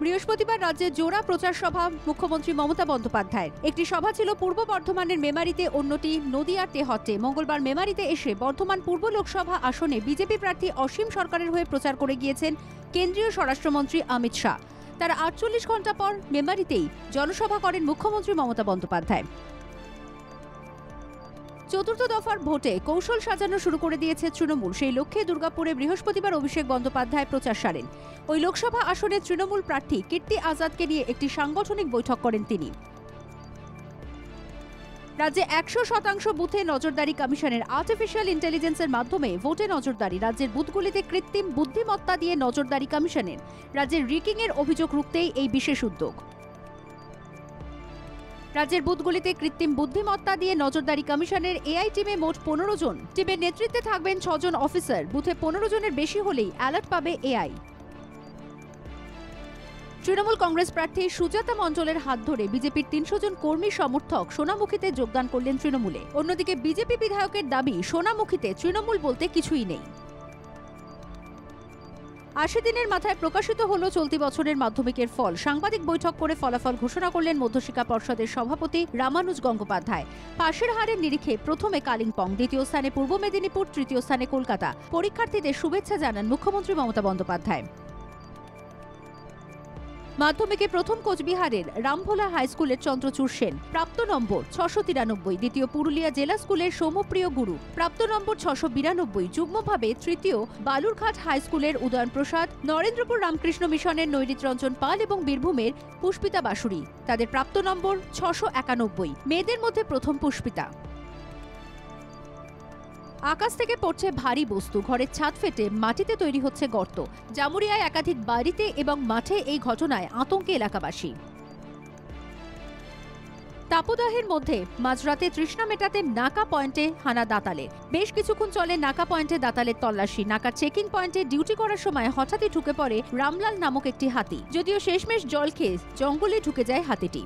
বৃহস্পতিবার রাজ্যে জোড়া প্রচার সভা মুখ্যমন্ত্রী মমতা বন্দ্যোপাধ্যায়ের। একটি সভা ছিল পূর্ব বর্ধমানের মেমারিতে, অন্যটি নদিয়ার তেহট্টে। মঙ্গলবার মেমারিতে এসে বর্ধমান পূর্ব লোকসভা আসনে বিজেপি প্রার্থী অসীম সরকারের হয়ে প্রচার করে গিয়েছেন কেন্দ্রীয় স্বরাষ্ট্রমন্ত্রী অমিত শাহ। তার ৪৮ ঘন্টা পর মেমারিতেই জনসভা করেন মুখ্যমন্ত্রী মমতা বন্দ্যোপাধ্যায়। চতুর্থ দফার ভোটে কৌশল সাজানো শুরু করে দিয়েছে তৃণমূল। সেই লক্ষ্যে দুর্গাপুরে বৃহস্পতিবার অভিষেক বন্দ্যোপাধ্যায় প্রচার সারেন। ওই লোকসভা আসনে তৃণমূল প্রার্থী কীর্তি আজাদকে নিয়ে একটি সাংগঠনিক বৈঠক করেন তিনি। রাজ্যে ১০০% বুথে নজরদারি কমিশনের আর্টিফিশিয়াল ইন্টেলিজেন্সের মাধ্যমে ভোটে নজরদারি। রাজ্যের বুথগুলিতে কৃত্রিম বুদ্ধিমত্তা দিয়ে নজরদারি কমিশনের। রাজ্যের রিকিংয়ের অভিযোগ রুখতেই এই বিশেষ উদ্যোগ। রাজ্যের বুথগুলিতে কৃত্রিম বুদ্ধিমত্তা দিয়ে নজরদারি কমিশনের এআই টিমে মোট ১৫ জন। টিমের নেতৃত্বে থাকবেন ৬ জন অফিসার। বুথে ১৫ জনের বেশি হলেই অ্যালার্ট পাবে এআই। তৃণমূল কংগ্রেস প্রার্থী সুজাতা মণ্ডলের হাত ধরে বিজেপির ৩০০ জন কর্মী সমর্থক সোনামুখীতে যোগদান করলেন তৃণমূলে। অন্যদিকে বিজেপি বিধায়কের দাবি, সোনামুখীতে তৃণমূল বলতে কিছুই নেই। ৮০ দিনের মাথায় প্রকাশিত হলো চলতি বছরের মাধ্যমিকের ফল। সাংবাদিক বৈঠক করে ফলাফল ঘোষণা করলেন মধ্যশিক্ষা পর্ষদের সভাপতি রামানুজ গঙ্গোপাধ্যায়। পাশের হারের নিরিখে প্রথমে কালিম্পং, দ্বিতীয় স্থানে পূর্ব মেদিনীপুর, তৃতীয় স্থানে কলকাতা। পরীক্ষার্থীদের শুভেচ্ছা জানান মুখ্যমন্ত্রী মমতা বন্দ্যোপাধ্যায়। মাধ্যমিকে প্রথম কোচবিহারের রামভোলা হাই স্কুলের চন্দ্রচূড় সেন, প্রাপ্ত নম্বর ৬৯৩। দ্বিতীয় পুরুলিয়া জেলা স্কুলের সৌম্যপ্রিয় গুরু, প্রাপ্ত নম্বর ৬৯২। যুগ্মভাবে তৃতীয় বালুরঘাট হাই স্কুলের উদয়ন প্রসাদ, নরেন্দ্রপুর রামকৃষ্ণ মিশনের নৈরিত রঞ্জন পাল এবং বীরভূমের পুষ্পিতা বাসুরি, তাদের প্রাপ্ত নম্বর ৬৯১। মেয়েদের মধ্যে প্রথম পুষ্পিতা। আকাশ থেকে পড়ছে ভারী বস্তু, ঘরের ছাদ ফেটে মাটিতে তৈরি হচ্ছে গর্ত। জামুরিয়ায় একাধিক বাড়িতে এবং মাঠে এই ঘটনায় আতঙ্কে এলাকাবাসী। তাপদাহের মধ্যে মাঝরাতে তৃষ্ণা মেটাতে নাকা পয়েন্টে হানা দাতালের। বেশ কিছুক্ষণ চলে নাকা পয়েন্টে দাতালের তল্লাশি। নাকার চেকিং পয়েন্টে ডিউটি করার সময় হঠাৎই ঢুকে পড়ে রামলাল নামক একটি হাতি। যদিও শেষমেশ জল খেয়ে জঙ্গলে ঢুকে যায় হাতিটি।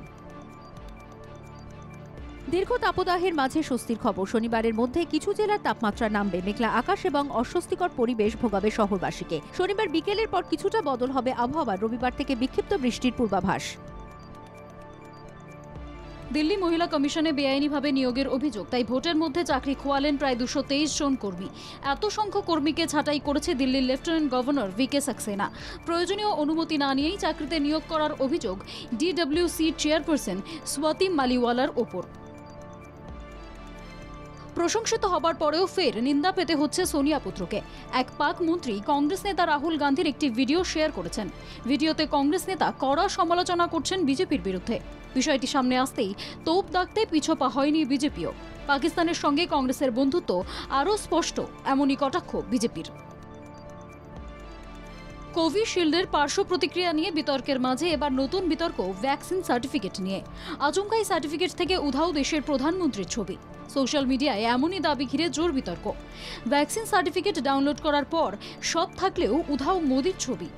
দীর্ঘ তাপদাহের মাঝে স্বস্তির খবর। শনিবারের মধ্যে কিছু জেলার তাপমাত্রা নামবে। মেঘলা আকাশ এবং অস্বস্তিকর পরিবেশ ভোগাবে শহরবাসীকে। শনিবার বিকেলের পর কিছুটা বদল হবে আবহাওয়ার। রবিবার থেকে বিক্ষিপ্ত বৃষ্টির পূর্বাভাস। দিল্লি মহিলা কমিশনে বেআইনিভাবে নিয়োগের অভিযোগ, তাই ভোটের মধ্যে চাকরি খোয়ালেন প্রায় ২২৩ জন কর্মী। এত সংখ্যক কর্মীকে ছাঁটাই করেছে দিল্লির লেফটেন্যান্ট গভর্নর ভিকে সাক্সেনা। প্রয়োজনীয় অনুমতি না নিয়েই চাকরিতে নিয়োগ করার অভিযোগ ডিডব্লিউসি চেয়ারপারসন স্বাতি মালিওয়ালার ওপর। প্রশংসিত হবার পরেও ফের নিন্দা পেতে হচ্ছে সোনিয়া পুত্রকে। এক পাক মন্ত্রী কংগ্রেস নেতা রাহুল গান্ধীর একটি ভিডিও শেয়ার করেছেন। ভিডিওতে কংগ্রেস নেতা কড়া সমালোচনা করছেন বিজেপির বিরুদ্ধে। বিষয়টি সামনে আসতেই তোপ দাগতে পিছপা হয়নি বিজেপিও। পাকিস্তানের সঙ্গে কংগ্রেসের বন্ধুত্ব আরও স্পষ্ট, এমনই কটাক্ষ বিজেপির। কোভিশিল্ডের পার্শ্ব প্রতিক্রিয়া নিয়ে বিতর্কের মাঝে এবার নতুন বিতর্ক ভ্যাকসিন সার্টিফিকেট নিয়ে। আচমকাই সার্টিফিকেট থেকে উধাও দেশের প্রধানমন্ত্রীর ছবি। সোশ্যাল মিডিয়ায় এমনই দাবি ঘিরে জোর বিতর্ক। ভ্যাকসিন সার্টিফিকেট ডাউনলোড করার পর সব থাকলেও উধাও মোদির ছবি।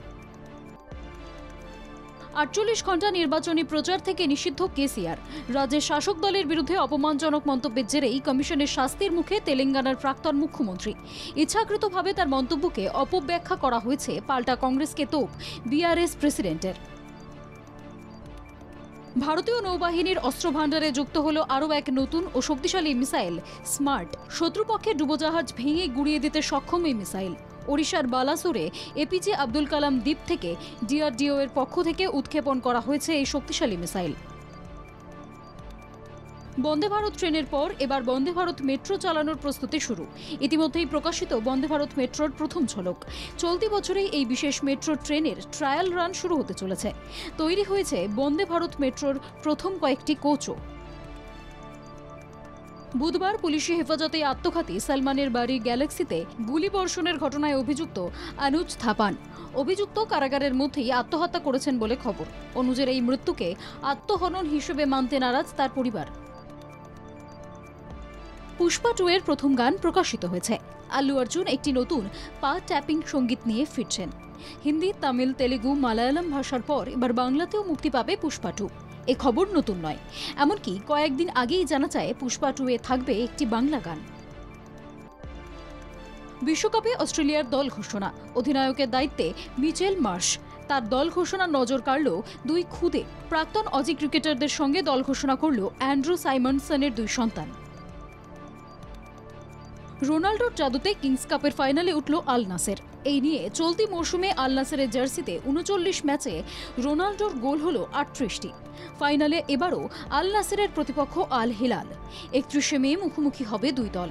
৪৮ ঘণ্টা নির্বাচনী প্রচার থেকে নিষিদ্ধ কেসিআর। রাজ্যের শাসক দলের বিরুদ্ধে অপমানজনক মন্তব্যের জেরেই কমিশনের শাস্তির মুখে তেলেঙ্গানার প্রাক্তন মুখ্যমন্ত্রী। ইচ্ছাকৃতভাবে তার মন্তব্যকে অপব্যাখ্যা করা হয়েছে, পাল্টা কংগ্রেসকে তোপ বিআরএস প্রেসিডেন্টের। ভারতীয় নৌবাহিনীর অস্ত্রভাণ্ডারে যুক্ত হলো আরও এক নতুন ও শক্তিশালী মিসাইল স্মার্ট। শত্রুপক্ষের ডুবোজাহাজ ভেঙে গুড়িয়ে দিতে সক্ষম এই মিসাইল ওড়িশার বালাসোরে এপিজে আব্দুল কালাম দ্বীপ থেকে ডিআরডিও এর পক্ষ থেকে উৎক্ষেপণ করা হয়েছে এই শক্তিশালী মিসাইল। বন্দে ভারত ট্রেনের পর এবার বন্দে ভারত মেট্রো চালানোর প্রস্তুতি শুরু। ইতিমধ্যেই প্রকাশিত বন্দে ভারত মেট্রোর প্রথম ঝলক। চলতি বছরেই এই বিশেষ মেট্রো ট্রেনের ট্রায়াল রান শুরু হতে চলেছে। তৈরি হয়েছে বন্দে ভারত মেট্রোর প্রথম কয়েকটি কোচও। বুধবার পুলিশি হেফাজতে আত্মঘাতী সালমানের বাড়ি গ্যালাক্সিতে গুলিবর্ষণের ঘটনায় অভিযুক্ত অনুজ থাপান। অভিযুক্ত কারাগারের মধ্যেই আত্মহত্যা করেছেন বলে খবর। অনুজের এই মৃত্যুকে আত্মহনন হিসেবে মানতে নারাজ তার পরিবার। পুষ্পা 2 এর প্রথম গান প্রকাশিত হয়েছে। আল্লু অর্জুন একটি নতুন পা ট্যাপিং সঙ্গীত নিয়ে ফিরছেন। হিন্দি, তামিল, তেলেগু, মালায়ালাম ভাষার পর এবার বাংলাতেও মুক্তি পাবে পুষ্পা 2। এ খবর নতুন নয়, এমনকি কয়েকদিন আগেই জানা যায় পুষ্পা 2 এ থাকবে একটি বাংলা গান। বিশ্বকাপে অস্ট্রেলিয়ার দল ঘোষণা, অধিনায়কের দায়িত্বে মিচেল মার্শ। তার দল ঘোষণার নজর কাড়ল দুই খুদে প্রাক্তন অজি ক্রিকেটারদের সঙ্গে দল ঘোষণা করল অ্যান্ড্রু সাইমন্ডসনের দুই সন্তান। রোনাল্ডোর জাদুতে কিংস কাপের ফাইনালে উঠল আল নাসের। এই নিয়ে চলতি মরশুমে আল নাসেরের জার্সিতে ৩৯ ম্যাচে রোনাল্ডোর গোল হল ৩৮টি। ফাইনালে এবারও আল নাসেরের প্রতিপক্ষ আল হিলাল। ৩১ মে মুখোমুখি হবে দুই দল।